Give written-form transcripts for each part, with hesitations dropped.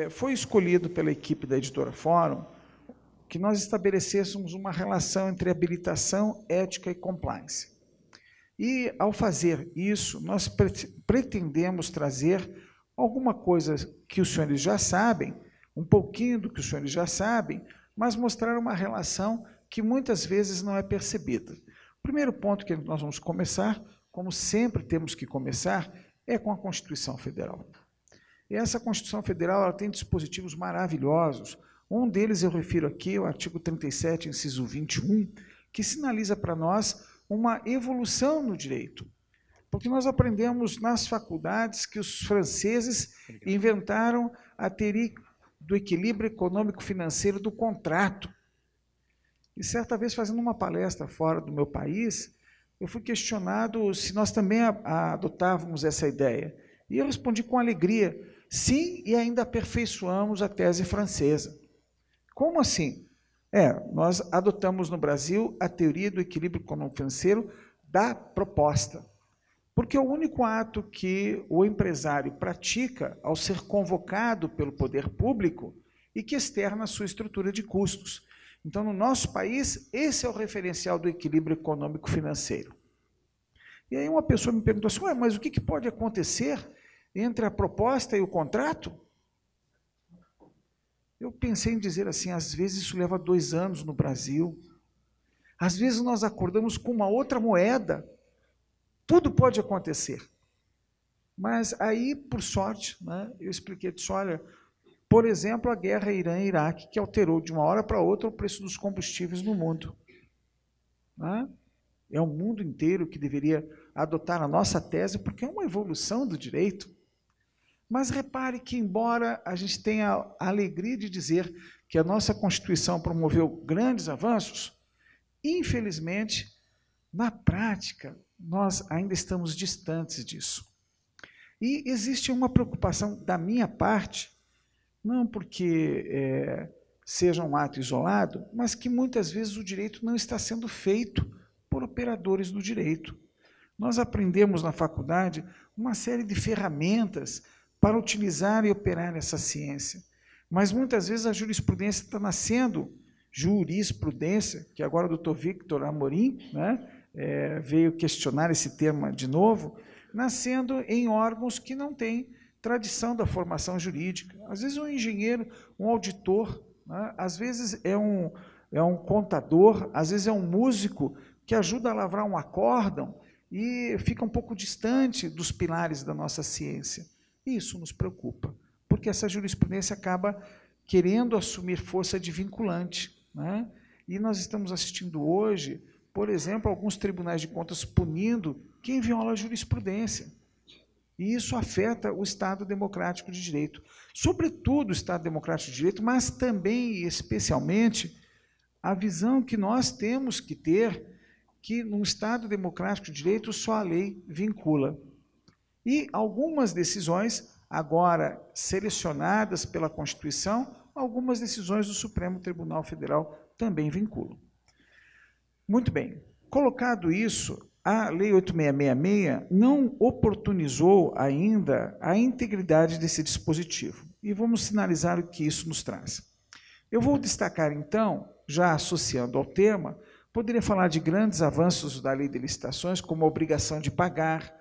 Foi escolhido pela equipe da Editora Fórum que nós estabelecêssemos uma relação entre habilitação, ética e compliance. E, ao fazer isso, nós pretendemos trazer alguma coisa que os senhores já sabem, um pouquinho do que os senhores já sabem, mas mostrar uma relação que muitas vezes não é percebida. O primeiro ponto que nós vamos começar, como sempre temos que começar, é com a Constituição Federal. E essa Constituição Federal ela tem dispositivos maravilhosos. Um deles eu refiro aqui, o artigo 37, inciso 21, que sinaliza para nós uma evolução no direito. Porque nós aprendemos nas faculdades que os franceses inventaram a teoria do equilíbrio econômico-financeiro do contrato. E certa vez, fazendo uma palestra fora do meu país, eu fui questionado se nós também adotávamos essa ideia. E eu respondi com alegria, sim, e ainda aperfeiçoamos a tese francesa. Como assim? Nós adotamos no Brasil a teoria do equilíbrio econômico-financeiro da proposta. Porque é o único ato que o empresário pratica ao ser convocado pelo poder público e que externa a sua estrutura de custos. Então, no nosso país, esse é o referencial do equilíbrio econômico-financeiro. E aí uma pessoa me perguntou assim, mas o que pode acontecer entre a proposta e o contrato? Eu pensei em dizer assim, às vezes isso leva 2 anos no Brasil, às vezes nós acordamos com uma outra moeda, tudo pode acontecer. Mas aí, por sorte, eu expliquei, disse, olha, por exemplo, a guerra Irã-Iraque, que alterou de uma hora para outra o preço dos combustíveis no mundo. É o mundo inteiro que deveria adotar a nossa tese, porque é uma evolução do direito. Mas repare que, embora a gente tenha a alegria de dizer que a nossa Constituição promoveu grandes avanços, infelizmente, na prática, nós ainda estamos distantes disso. E existe uma preocupação da minha parte, não porque seja um ato isolado, mas que muitas vezes o direito não está sendo feito por operadores do direito. Nós aprendemos na faculdade uma série de ferramentas para utilizar e operar essa ciência. Mas muitas vezes a jurisprudência está nascendo, jurisprudência, que agora o Dr. Victor Amorim veio questionar esse termo de novo, nascendo em órgãos que não têm tradição da formação jurídica. Às vezes um engenheiro, um auditor, às vezes é um contador, às vezes é um músico que ajuda a lavrar um acórdão e fica um pouco distante dos pilares da nossa ciência. Isso nos preocupa, porque essa jurisprudência acaba querendo assumir força de vinculante. E nós estamos assistindo hoje, por exemplo, alguns tribunais de contas punindo quem viola a jurisprudência. E isso afeta o Estado Democrático de Direito. Sobretudo o Estado Democrático de Direito, mas também e especialmente a visão que nós temos que ter que no Estado Democrático de Direito só a lei vincula. E algumas decisões, agora selecionadas pela Constituição, algumas decisões do Supremo Tribunal Federal também vinculam. Muito bem, colocado isso, a Lei 8666 não oportunizou ainda a integridade desse dispositivo. E vamos sinalizar o que isso nos traz. Eu vou destacar, então, já associando ao tema, poderia falar de grandes avanços da Lei de Licitações, como a obrigação de pagar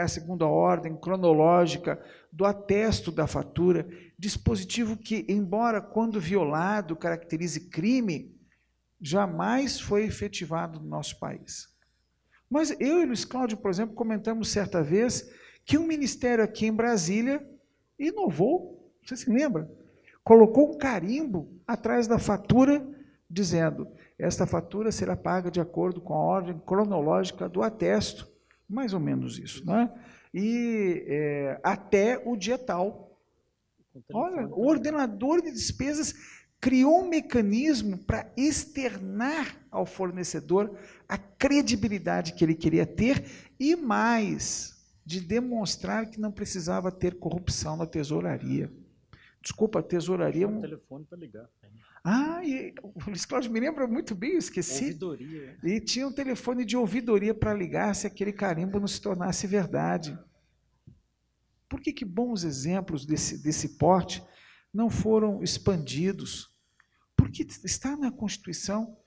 segundo a ordem cronológica do atesto da fatura, dispositivo que, embora quando violado caracterize crime, jamais foi efetivado no nosso país. Mas eu e Luiz Cláudio, por exemplo, comentamos certa vez que um ministério aqui em Brasília inovou, você se lembra? Colocou um carimbo atrás da fatura, dizendo, esta fatura será paga de acordo com a ordem cronológica do atesto, mais ou menos isso, E até o dia tal. Olha, o ordenador de despesas criou um mecanismo para externar ao fornecedor a credibilidade que ele queria ter e mais, de demonstrar que não precisava ter corrupção na tesouraria. Desculpa, a tesouraria... Um telefone para ligar. E o Luiz Cláudio me lembra muito bem, eu esqueci. Ouvidoria. E tinha um telefone de ouvidoria para ligar se aquele carimbo não se tornasse verdade. Por que bons exemplos desse porte não foram expandidos? Porque está na Constituição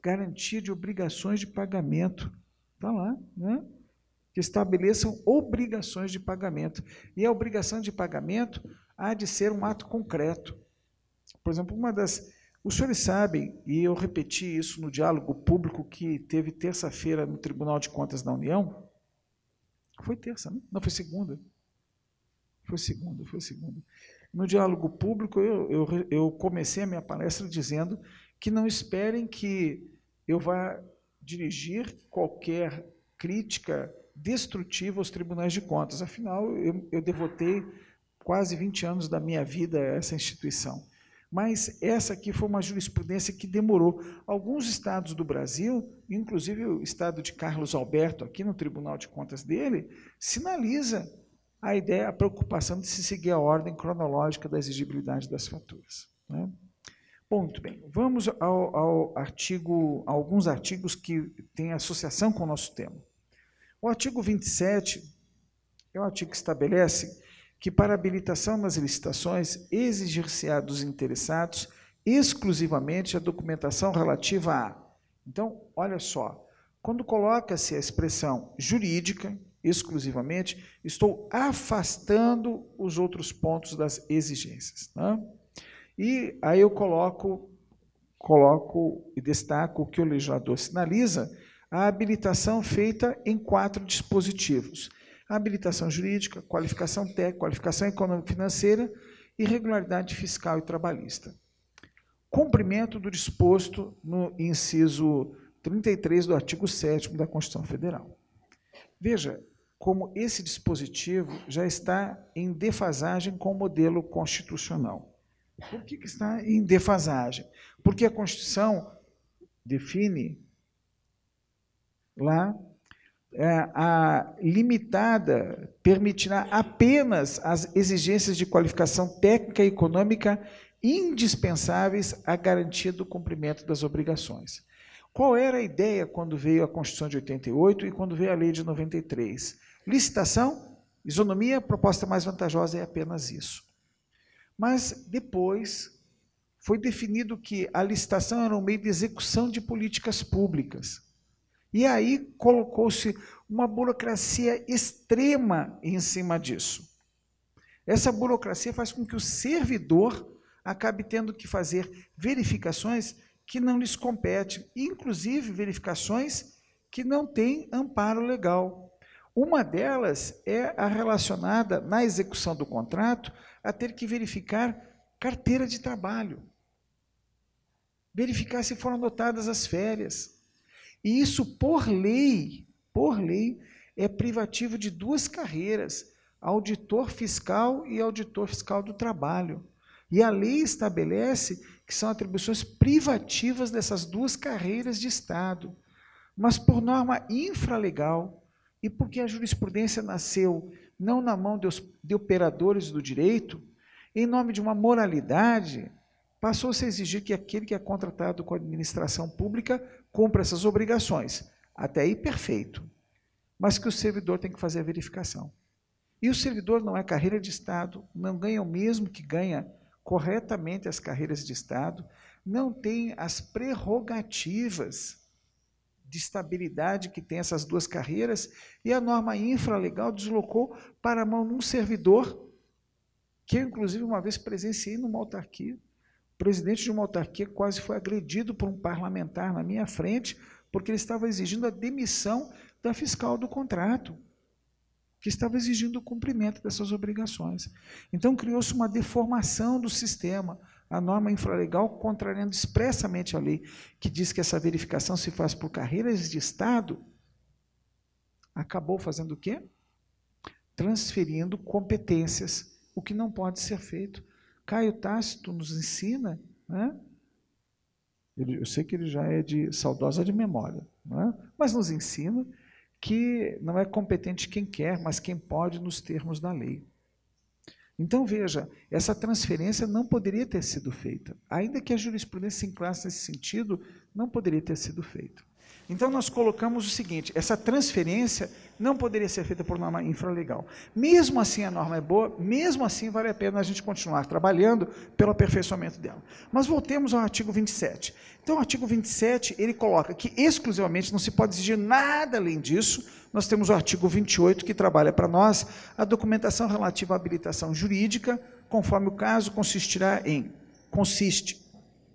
garantia de obrigações de pagamento. Está lá, né? Que estabeleçam obrigações de pagamento. E a obrigação de pagamento há de ser um ato concreto. Por exemplo, os senhores sabem, e eu repeti isso no diálogo público que teve terça-feira no Tribunal de Contas da União. Foi terça, né? Não, foi segunda. Foi segunda. No diálogo público, eu comecei a minha palestra dizendo que não esperem que eu vá dirigir qualquer crítica destrutiva aos tribunais de contas. Afinal, eu devotei quase 20 anos da minha vida a essa instituição. Mas essa aqui foi uma jurisprudência que demorou. Alguns estados do Brasil, inclusive o estado de Carlos Alberto, aqui no Tribunal de Contas dele, sinaliza a ideia, a preocupação de se seguir a ordem cronológica da exigibilidade das faturas, né? Bom, muito bem. Vamos a alguns artigos que têm associação com o nosso tema. O artigo 27 é um artigo que estabelece que, para habilitação nas licitações, exigir-se-á dos interessados exclusivamente a documentação relativa a... Então, olha só, quando coloca-se a expressão jurídica, exclusivamente, estou afastando os outros pontos das exigências, né? E aí eu coloco e destaco o que o legislador sinaliza, a habilitação feita em 4 dispositivos. A habilitação jurídica, qualificação técnica, qualificação econômico-financeira e regularidade fiscal e trabalhista. Cumprimento do disposto no inciso 33 do artigo 7º da Constituição Federal. Veja como esse dispositivo já está em defasagem com o modelo constitucional. Por que está em defasagem? Porque a Constituição define lá a limitada permitirá apenas as exigências de qualificação técnica e econômica indispensáveis à garantia do cumprimento das obrigações. Qual era a ideia quando veio a Constituição de 88 e quando veio a Lei de 93? Licitação, isonomia, proposta mais vantajosa é apenas isso. Mas depois foi definido que a licitação era um meio de execução de políticas públicas. E aí colocou-se uma burocracia extrema em cima disso. Essa burocracia faz com que o servidor acabe tendo que fazer verificações que não lhes competem, inclusive verificações que não têm amparo legal. Uma delas é a relacionada, na execução do contrato, a ter que verificar carteira de trabalho, verificar se foram anotadas as férias. E isso, por lei, é privativo de 2 carreiras, auditor fiscal e auditor fiscal do trabalho. E a lei estabelece que são atribuições privativas dessas 2 carreiras de Estado. Mas por norma infralegal, e porque a jurisprudência nasceu não na mão de operadores do direito, em nome de uma moralidade, passou-se a exigir que aquele que é contratado com a administração pública cumpra essas obrigações. Até aí, perfeito. Mas que o servidor tem que fazer a verificação. E o servidor não é carreira de Estado, não ganha o mesmo que ganha corretamente as carreiras de Estado, não tem as prerrogativas de estabilidade que tem essas 2 carreiras, e a norma infralegal deslocou para a mão de um servidor, que eu, inclusive, uma vez presenciei numa autarquia. O presidente de uma autarquia quase foi agredido por um parlamentar na minha frente, porque ele estava exigindo a demissão da fiscal do contrato, que estava exigindo o cumprimento dessas obrigações. Então, criou-se uma deformação do sistema, a norma infralegal contrariando expressamente a lei, que diz que essa verificação se faz por carreiras de Estado, acabou fazendo o quê? Transferindo competências, o que não pode ser feito. Caio Tácito nos ensina, né? Eu sei que ele já é saudosa de memória, né? Mas nos ensina que não é competente quem quer, mas quem pode nos termos da lei. Então, veja, essa transferência não poderia ter sido feita. Ainda que a jurisprudência se enclasse nesse sentido, não poderia ter sido feita. Então, nós colocamos o seguinte, essa transferência não poderia ser feita por norma infralegal. Mesmo assim, a norma é boa, mesmo assim, vale a pena a gente continuar trabalhando pelo aperfeiçoamento dela. Mas voltemos ao artigo 27. Então, o artigo 27, ele coloca que exclusivamente não se pode exigir nada além disso. Nós temos o artigo 28, que trabalha para nós a documentação relativa à habilitação jurídica, conforme o caso consiste,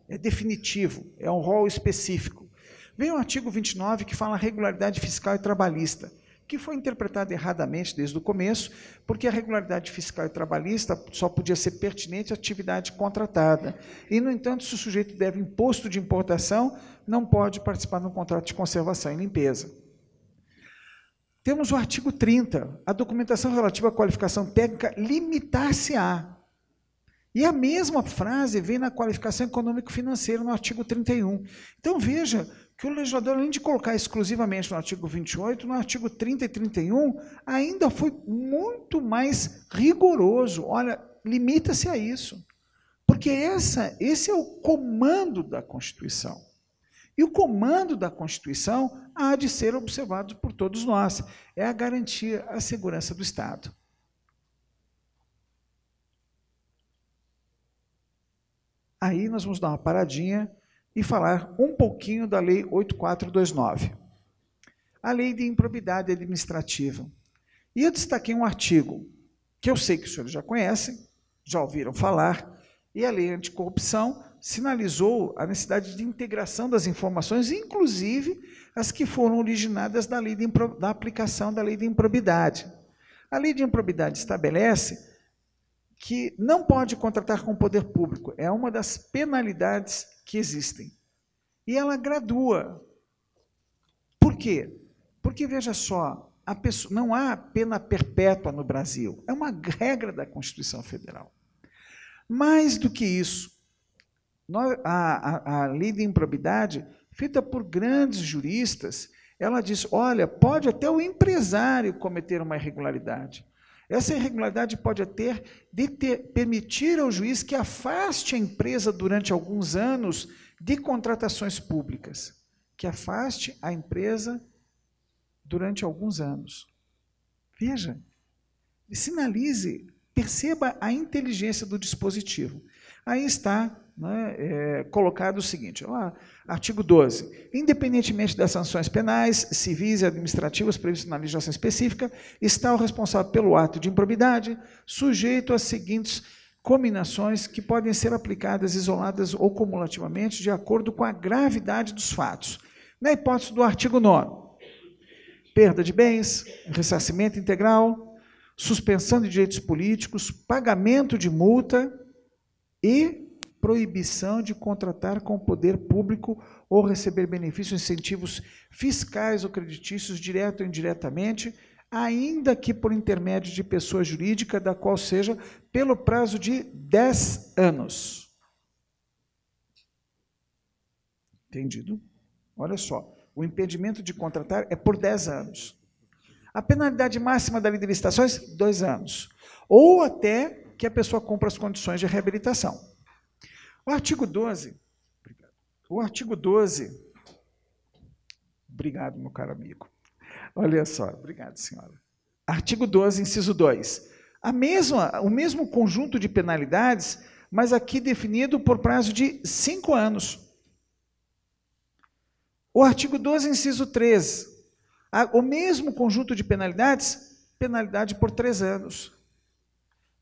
é definitivo, é um rol específico. Vem o artigo 29, que fala regularidade fiscal e trabalhista, que foi interpretado erradamente desde o começo, porque a regularidade fiscal e trabalhista só podia ser pertinente à atividade contratada. E, no entanto, se o sujeito deve imposto de importação, não pode participar de um contrato de conservação e limpeza. Temos o artigo 30, a documentação relativa à qualificação técnica limitar-se-á. E a mesma frase vem na qualificação econômico-financeira no artigo 31. Então, veja que o legislador, além de colocar exclusivamente no artigo 28, no artigo 30 e 31, ainda foi muito mais rigoroso. Olha, limita-se a isso. Porque esse é o comando da Constituição. E o comando da Constituição há de ser observado por todos nós. É a garantia, a segurança do Estado. Aí nós vamos dar uma paradinha e falar um pouquinho da Lei 8429. A Lei de Improbidade Administrativa. E eu destaquei um artigo que eu sei que os senhores já conhecem, já ouviram falar, e a Lei Anticorrupção sinalizou a necessidade de integração das informações, inclusive as que foram originadas da aplicação da Lei de Improbidade. A Lei de Improbidade estabelece que não pode contratar com o poder público, é uma das penalidades que existem. E ela gradua. Por quê? Porque, veja só, não há pena perpétua no Brasil, é uma regra da Constituição Federal. Mais do que isso, a lei de improbidade, feita por grandes juristas, ela diz, olha, pode até o empresário cometer uma irregularidade. Essa irregularidade pode até permitir ao juiz que afaste a empresa durante alguns anos de contratações públicas. Que afaste a empresa durante alguns anos. Veja, sinalize, perceba a inteligência do dispositivo. Aí está colocado o seguinte, lá, artigo 12. Independentemente das sanções penais, civis e administrativas previstas na legislação específica, está o responsável pelo ato de improbidade, sujeito às seguintes cominações que podem ser aplicadas isoladas ou cumulativamente de acordo com a gravidade dos fatos. Na hipótese do artigo 9º, perda de bens, ressarcimento integral, suspensão de direitos políticos, pagamento de multa e proibição de contratar com o poder público ou receber benefícios, incentivos fiscais ou creditícios, direto ou indiretamente, ainda que por intermédio de pessoa jurídica, da qual seja pelo prazo de 10 anos. Entendido? Olha só, o impedimento de contratar é por 10 anos. A penalidade máxima da lei de licitações, 2 anos. Ou até que a pessoa cumpra as condições de reabilitação. O artigo 12, obrigado, meu caro amigo. Olha só, obrigado, senhora. Artigo 12, inciso 2. O mesmo conjunto de penalidades, mas aqui definido por prazo de 5 anos. O artigo 12, inciso 3. O mesmo conjunto de penalidades, penalidade por 3 anos.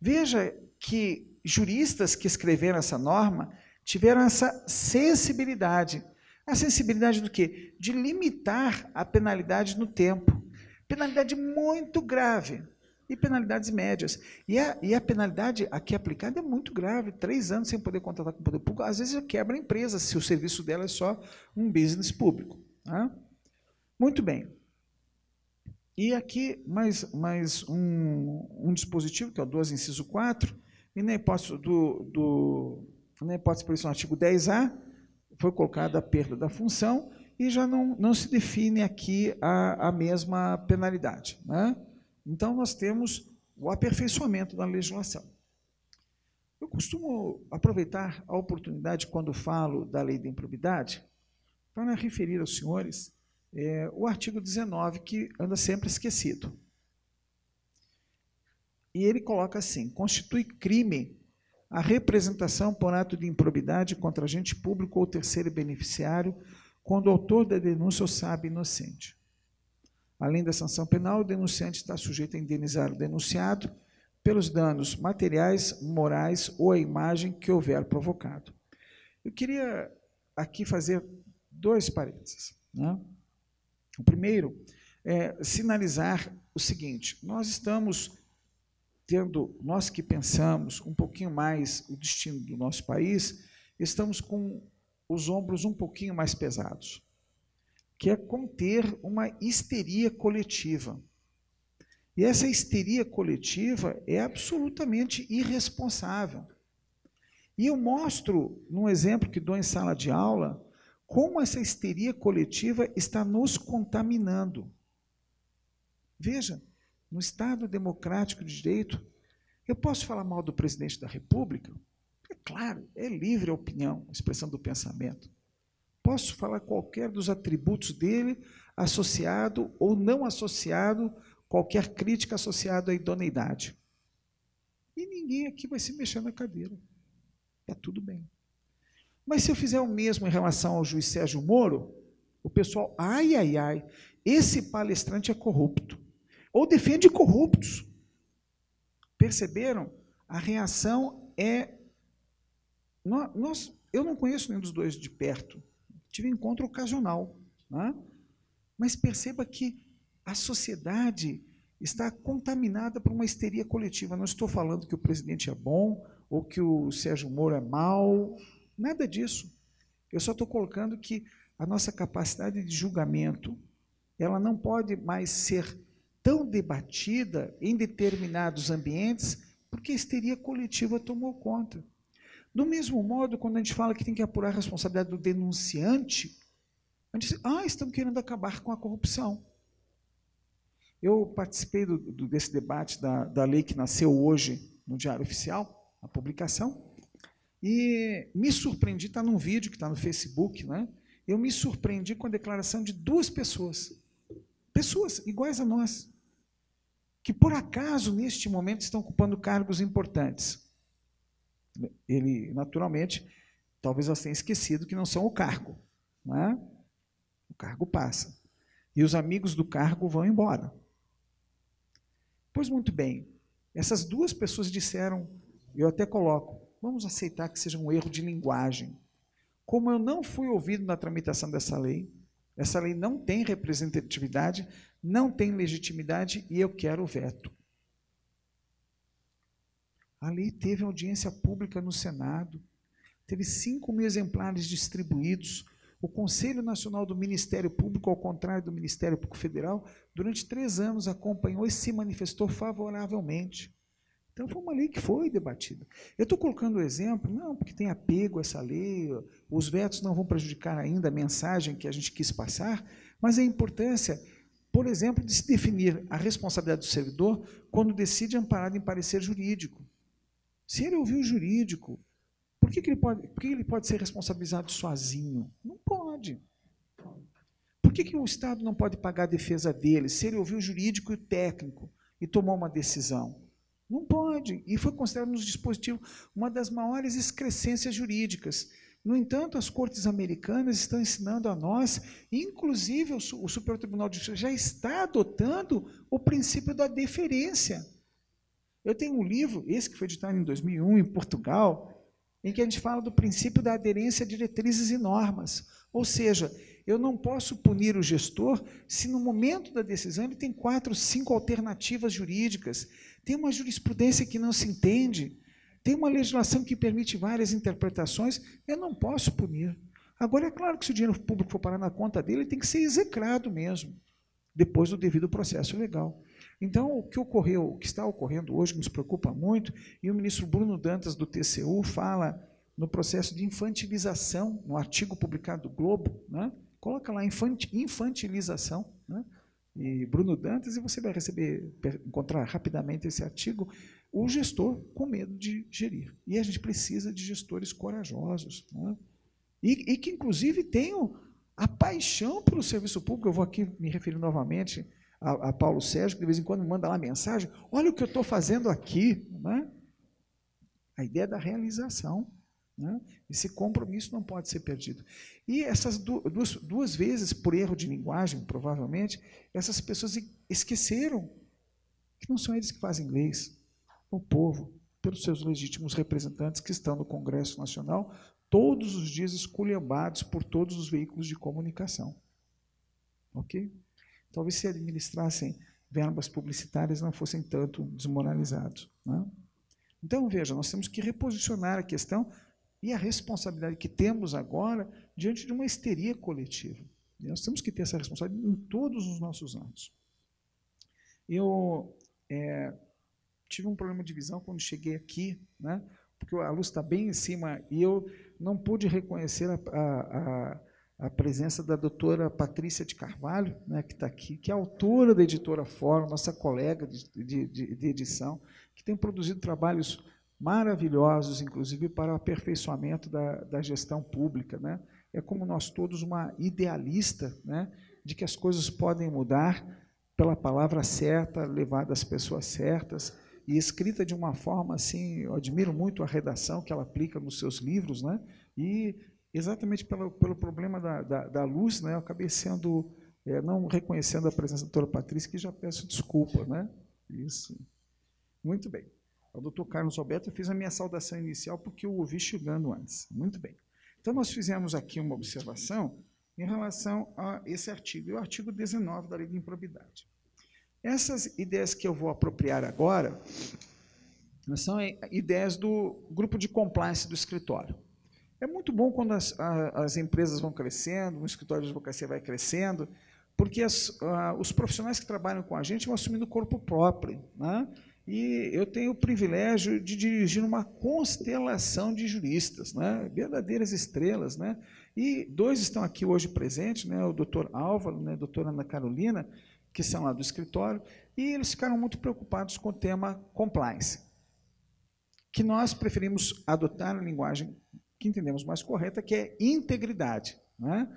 Veja que juristas que escreveram essa norma tiveram essa sensibilidade. A sensibilidade do quê? De limitar a penalidade no tempo. Penalidade muito grave e penalidades médias. E a penalidade aqui aplicada é muito grave. 3 anos sem poder contratar com o poder público, às vezes quebra a empresa, se o serviço dela é só um business público. Tá? Muito bem. E aqui mais um dispositivo, que é o 12, inciso 4, e na hipótese previsto no artigo 10A, foi colocada a perda da função e já não se define aqui a mesma penalidade. Né? Então, nós temos o aperfeiçoamento da legislação. Eu costumo aproveitar a oportunidade, quando falo da lei da improbidade, para referir aos senhores o artigo 19, que anda sempre esquecido. E ele coloca assim: constitui crime a representação por ato de improbidade contra agente público ou terceiro beneficiário, quando o autor da denúncia o sabe inocente. Além da sanção penal, o denunciante está sujeito a indenizar o denunciado pelos danos materiais, morais ou a imagem que houver provocado. Eu queria aqui fazer 2 parênteses, né? O primeiro é sinalizar o seguinte: nós estamos tendo, nós que pensamos um pouquinho mais o destino do nosso país, estamos com os ombros um pouquinho mais pesados, que é conter uma histeria coletiva. E essa histeria coletiva é absolutamente irresponsável. E eu mostro, num exemplo que dou em sala de aula, como essa histeria coletiva está nos contaminando. Veja, no Estado democrático de direito, eu posso falar mal do presidente da República? É claro, é livre a opinião, a expressão do pensamento. Posso falar qualquer dos atributos dele, associado ou não associado, qualquer crítica associada à idoneidade. E ninguém aqui vai se mexer na cadeira. Está tudo bem. Mas se eu fizer o mesmo em relação ao juiz Sérgio Moro, o pessoal, ai, ai, ai, esse palestrante é corrupto. Ou defende corruptos. Perceberam? A reação é... eu não conheço nenhum dos dois de perto. Tive encontro ocasional. Né? Mas perceba que a sociedade está contaminada por uma histeria coletiva. Não estou falando que o presidente é bom ou que o Sérgio Moro é mau. Nada disso. Eu só estou colocando que a nossa capacidade de julgamento ela não pode mais ser tão debatida em determinados ambientes, porque a histeria coletiva tomou conta. Do mesmo modo, quando a gente fala que tem que apurar a responsabilidade do denunciante, a gente diz, estão querendo acabar com a corrupção. Eu participei desse debate da lei que nasceu hoje no Diário Oficial, a publicação, e me surpreendi, está num vídeo que está no Facebook, né? Eu me surpreendi com a declaração de 2 pessoas iguais a nós, que por acaso, neste momento, estão ocupando cargos importantes. Ele, naturalmente, talvez elas tenham esquecido que não são o cargo. Não é? O cargo passa. E os amigos do cargo vão embora. Pois muito bem, essas 2 pessoas disseram, eu até coloco, vamos aceitar que seja um erro de linguagem. Como eu não fui ouvido na tramitação dessa lei, essa lei não tem representatividade, não tem legitimidade e eu quero o veto. A lei teve audiência pública no Senado, teve 5.000 exemplares distribuídos. O Conselho Nacional do Ministério Público, ao contrário do Ministério Público Federal, durante 3 anos acompanhou e se manifestou favoravelmente. Então, foi uma lei que foi debatida. Eu estou colocando o exemplo, não porque tem apego a essa lei, os vetos não vão prejudicar ainda a mensagem que a gente quis passar, mas a importância, por exemplo, de se definir a responsabilidade do servidor quando decide amparado em parecer jurídico. Se ele ouviu o jurídico, por que ele pode ser responsabilizado sozinho? Não pode. Por que o Estado não pode pagar a defesa dele, se ele ouviu o jurídico e o técnico e tomou uma decisão? Não pode. E foi considerado nos dispositivos uma das maiores excrescências jurídicas. No entanto, as cortes americanas estão ensinando a nós, inclusive o Superior Tribunal de Justiça já está adotando o princípio da deferência. Eu tenho um livro, esse que foi editado em 2001, em Portugal, em que a gente fala do princípio da aderência a diretrizes e normas. Ou seja, eu não posso punir o gestor se no momento da decisão ele tem 4, 5 alternativas jurídicas, tem uma jurisprudência que não se entende, tem uma legislação que permite várias interpretações, eu não posso punir. Agora, é claro que se o dinheiro público for parar na conta dele, ele tem que ser execrado mesmo, depois do devido processo legal. Então, o que ocorreu, o que está ocorrendo hoje, nos preocupa muito, e o ministro Bruno Dantas, do TCU, fala no processo de infantilização, no artigo publicado do Globo, né? Coloca lá, infantilização, né? E Bruno Dantas, e você vai encontrar rapidamente esse artigo, o gestor com medo de gerir. E a gente precisa de gestores corajosos, né? E que, inclusive, tenham A paixão pelo serviço público, eu vou aqui me referir novamente a Paulo Sérgio, que de vez em quando me manda lá mensagem, olha o que eu estou fazendo aqui. Né? A ideia da realização. Né? Esse compromisso não pode ser perdido. E essas duas vezes, por erro de linguagem, provavelmente, essas pessoas esqueceram que não são eles que fazem leis, o povo, pelos seus legítimos representantes que estão no Congresso Nacional, todos os dias esculhambados por todos os veículos de comunicação. Ok? Talvez se administrassem verbas publicitárias não fossem tanto desmoralizados. Né? Então, veja, nós temos que reposicionar a questão e a responsabilidade que temos agora diante de uma histeria coletiva. E nós temos que ter essa responsabilidade em todos os nossos atos. Eu tive um problema de visão quando cheguei aqui, né? Porque a luz está bem em cima e eu não pude reconhecer a presença da doutora Patrícia de Carvalho, né, que está aqui, que é autora da Editora Fórum, nossa colega de edição, que tem produzido trabalhos maravilhosos, inclusive para o aperfeiçoamento da gestão pública. Né? É como nós todos uma idealista, né, de que as coisas podem mudar pela palavra certa, levada às pessoas certas, e escrita de uma forma assim, eu admiro muito a redação que ela aplica nos seus livros, né? E exatamente pelo problema da luz, né? Eu acabei não reconhecendo a presença da doutora Patrícia, que já peço desculpa, né? Isso. Muito bem. O doutor Carlos Alberto, eu fiz a minha saudação inicial porque eu ouvi chegando antes. Muito bem. Então, nós fizemos aqui uma observação em relação a esse artigo, e o artigo 19 da Lei de Improbidade. Essas ideias que eu vou apropriar agora são ideias do grupo de compliance do escritório. É muito bom quando as empresas vão crescendo, o escritório de advocacia vai crescendo, porque os profissionais que trabalham com a gente vão assumindo corpo próprio. Né? E eu tenho o privilégio de dirigir uma constelação de juristas, né? Verdadeiras estrelas. Né? E dois estão aqui hoje presentes, né? O doutor Álvaro, né? A doutora Ana Carolina, que são lá do escritório, e eles ficaram muito preocupados com o tema compliance, que nós preferimos adotar a linguagem que entendemos mais correta, que é integridade, né?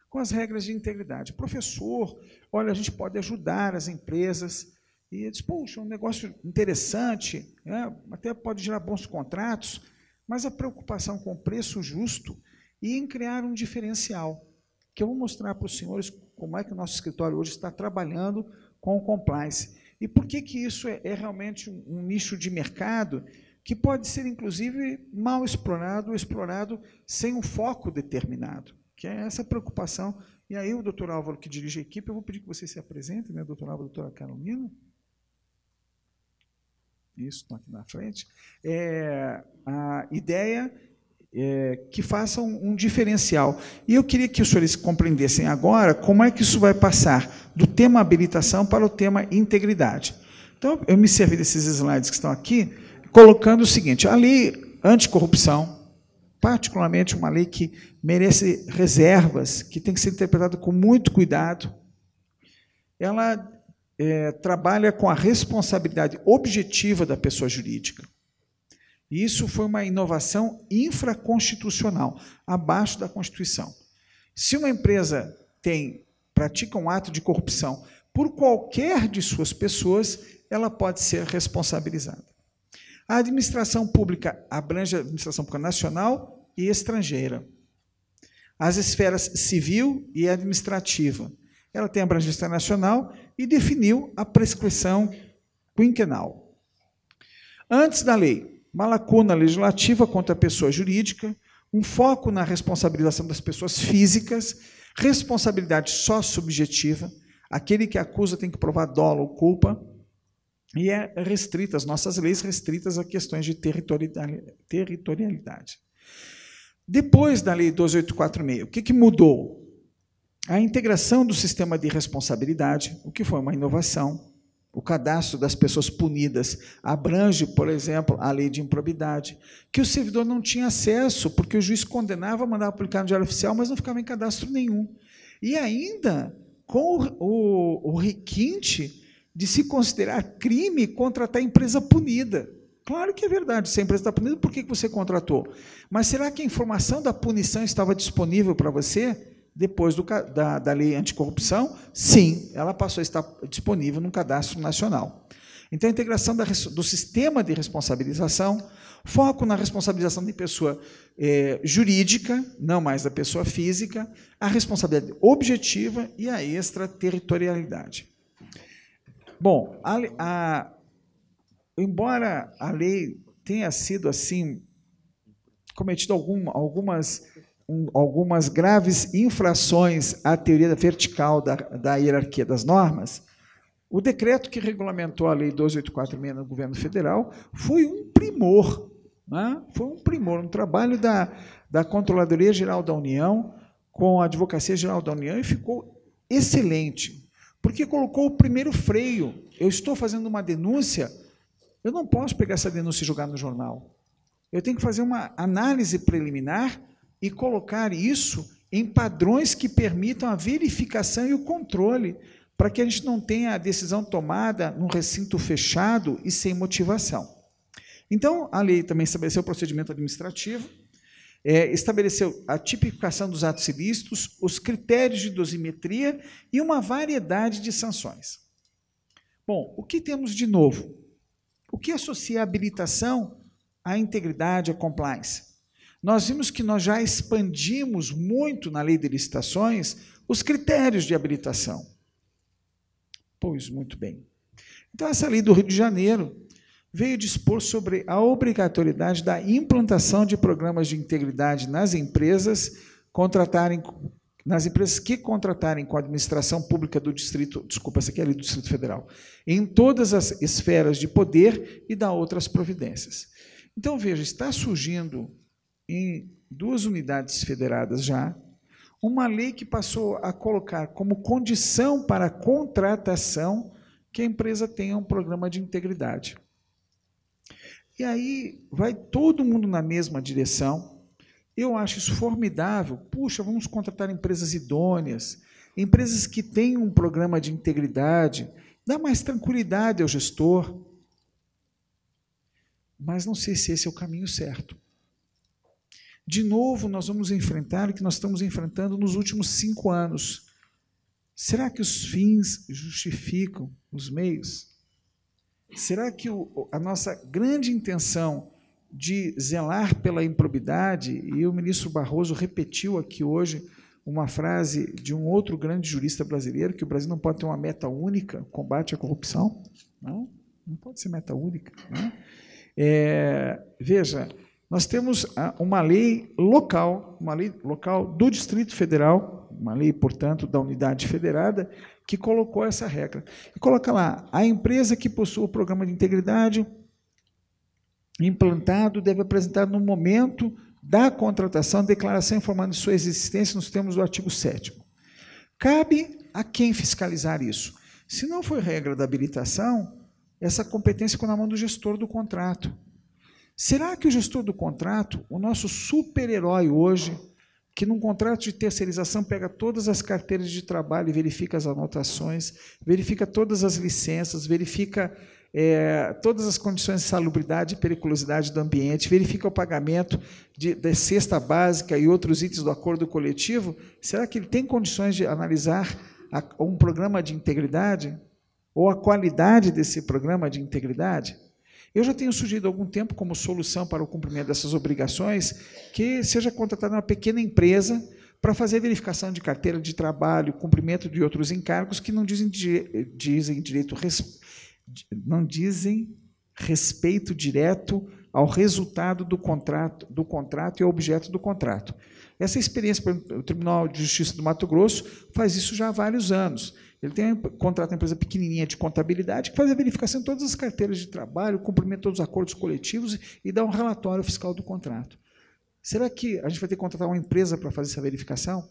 Com as regras de integridade. Professor, olha, a gente pode ajudar as empresas, e eu disse, puxa, um negócio interessante, né? Até pode gerar bons contratos, mas a preocupação com o preço justo e em criar um diferencial, que eu vou mostrar para os senhores como é que o nosso escritório hoje está trabalhando com o compliance. E por que isso é realmente um nicho de mercado que pode ser, inclusive, mal explorado ou explorado sem um foco determinado, que é essa preocupação. E aí o doutor Álvaro, que dirige a equipe, eu vou pedir que vocês se apresentem, né, doutor Álvaro, doutora Carolina. Isso, estão aqui na frente. A ideia que façam um diferencial. E eu queria que os senhores compreendessem agora como é que isso vai passar do tema habilitação para o tema integridade. Então, eu me servi desses slides que estão aqui, colocando o seguinte, a lei anticorrupção, particularmente uma lei que merece reservas, que tem que ser interpretada com muito cuidado, ela trabalha com a responsabilidade objetiva da pessoa jurídica. E isso foi uma inovação infraconstitucional, abaixo da Constituição. Se uma empresa pratica um ato de corrupção por qualquer de suas pessoas, ela pode ser responsabilizada. A administração pública abrange a administração pública nacional e estrangeira. As esferas civil e administrativa. Ela tem abrangência nacional e definiu a prescrição quinquenal. Antes da lei, uma lacuna legislativa contra a pessoa jurídica, um foco na responsabilização das pessoas físicas, responsabilidade só subjetiva, aquele que acusa tem que provar dolo ou culpa, e as nossas leis restritas a questões de territorialidade. Depois da Lei 12846, o que mudou? A integração do sistema de responsabilidade, o que foi uma inovação. O cadastro das pessoas punidas abrange, por exemplo, a lei de improbidade, que o servidor não tinha acesso, porque o juiz condenava, mandava publicar no Diário Oficial, mas não ficava em cadastro nenhum. E ainda com o requinte de se considerar crime contratar a empresa punida. Claro que é verdade, se a empresa está punida, por que você contratou? Mas será que a informação da punição estava disponível para você? Depois da lei anticorrupção, sim, ela passou a estar disponível no Cadastro Nacional. Então, a integração do sistema de responsabilização, foco na responsabilização de pessoa jurídica, não mais da pessoa física, a responsabilidade objetiva e a extraterritorialidade. Bom, embora a lei tenha sido assim cometido algumas graves infrações à teoria vertical da hierarquia das normas, o decreto que regulamentou a Lei 12.846 no governo federal foi um primor, né? Foi um primor, um trabalho da Controladoria Geral da União com a Advocacia Geral da União, e ficou excelente, porque colocou o primeiro freio. Eu estou fazendo uma denúncia, eu não posso pegar essa denúncia e jogar no jornal. Eu tenho que fazer uma análise preliminar e colocar isso em padrões que permitam a verificação e o controle, para que a gente não tenha a decisão tomada num recinto fechado e sem motivação. Então, a lei também estabeleceu o procedimento administrativo, estabeleceu a tipificação dos atos ilícitos, os critérios de dosimetria e uma variedade de sanções. Bom, o que temos de novo? O que associa a habilitação à integridade, à compliance? Nós vimos que nós já expandimos muito na lei de licitações os critérios de habilitação. Pois, muito bem. Então, essa lei do Rio de Janeiro veio dispor sobre a obrigatoriedade da implantação de programas de integridade nas empresas que contratarem com a administração pública do Distrito, desculpa, essa aqui é a lei do Distrito Federal, em todas as esferas de poder e da outras providências. Então, veja, está surgindo em 2 unidades federadas já uma lei que passou a colocar como condição para a contratação que a empresa tenha um programa de integridade. E aí vai todo mundo na mesma direção. Eu acho isso formidável. Puxa, vamos contratar empresas idôneas, empresas que têm um programa de integridade, dá mais tranquilidade ao gestor. Mas não sei se esse é o caminho certo. De novo, nós vamos enfrentar o que nós estamos enfrentando nos últimos 5 anos. Será que os fins justificam os meios? Será que a nossa grande intenção de zelar pela improbidade, e o ministro Barroso repetiu aqui hoje uma frase de um outro grande jurista brasileiro, que o Brasil não pode ter uma meta única, combate à corrupção, não pode ser meta única. Veja, nós temos uma lei local do Distrito Federal, uma lei, portanto, da unidade federada, que colocou essa regra. E coloca lá, a empresa que possui o programa de integridade implantado deve apresentar no momento da contratação declaração informando de sua existência nos termos do artigo 7º. Cabe a quem fiscalizar isso? Se não foi regra da habilitação, essa competência ficou na mão do gestor do contrato. Será que o gestor do contrato, o nosso super-herói hoje, que num contrato de terceirização pega todas as carteiras de trabalho e verifica as anotações, verifica todas as licenças, verifica todas as condições de salubridade e periculosidade do ambiente, verifica o pagamento da cesta básica e outros itens do acordo coletivo, será que ele tem condições de analisar um programa de integridade? Ou a qualidade desse programa de integridade? Eu já tenho sugerido há algum tempo, como solução para o cumprimento dessas obrigações, que seja contratada uma pequena empresa para fazer a verificação de carteira de trabalho, cumprimento de outros encargos que não dizem respeito direto ao resultado do contrato e ao objeto do contrato. Essa experiência, por exemplo, o Tribunal de Justiça do Mato Grosso faz isso já há vários anos. Ele contrata uma empresa pequenininha de contabilidade que faz a verificação de todas as carteiras de trabalho, cumprimenta todos os acordos coletivos e dá um relatório fiscal do contrato. Será que a gente vai ter que contratar uma empresa para fazer essa verificação?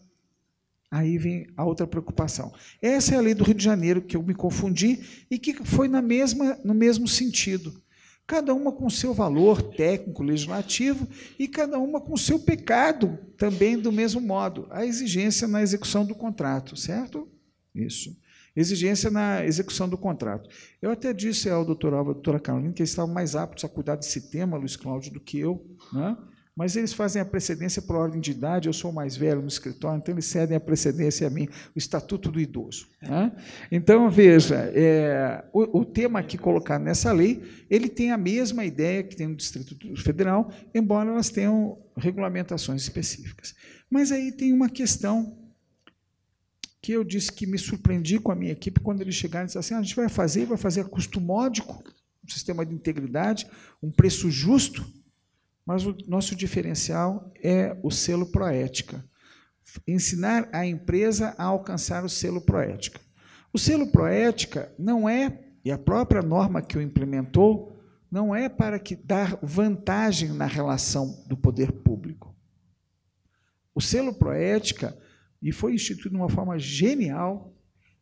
Aí vem a outra preocupação. Essa é a lei do Rio de Janeiro, que eu me confundi, e que foi no mesmo sentido. Cada uma com o seu valor técnico, legislativo, e cada uma com o seu pecado, também do mesmo modo. A exigência na execução do contrato, certo? Isso. Exigência na execução do contrato. Eu até disse ao doutor Álvaro, à doutora Carolina, que eles estavam mais aptos a cuidar desse tema, Luiz Cláudio, do que eu, né? mas eles fazem a precedência por ordem de idade, eu sou o mais velho no escritório, então eles cedem a precedência a mim, o Estatuto do Idoso. Né? Então, veja, o tema aqui colocado nessa lei, ele tem a mesma ideia que tem no Distrito Federal, embora elas tenham regulamentações específicas. Mas aí tem uma questão que eu disse que me surpreendi com a minha equipe quando eles chegaram e disseram assim, a gente vai fazer a custo módico, um sistema de integridade, um preço justo, mas o nosso diferencial é o selo Proética. Ensinar a empresa a alcançar o selo Proética. O selo Proética não é, e a própria norma que o implementou, não é para dar vantagem na relação do poder público. O selo Proética, e foi instituído de uma forma genial,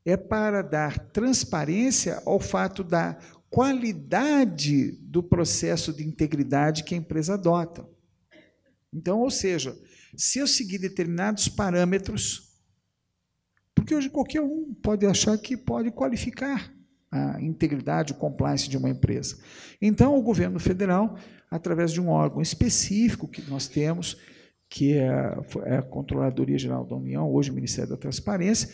é para dar transparência ao fato da qualidade do processo de integridade que a empresa adota. Então, ou seja, se eu seguir determinados parâmetros, porque hoje qualquer um pode achar que pode qualificar a integridade, o compliance de uma empresa. Então, o governo federal, através de um órgão específico que nós temos, que é a Controladoria Geral da União, hoje o Ministério da Transparência,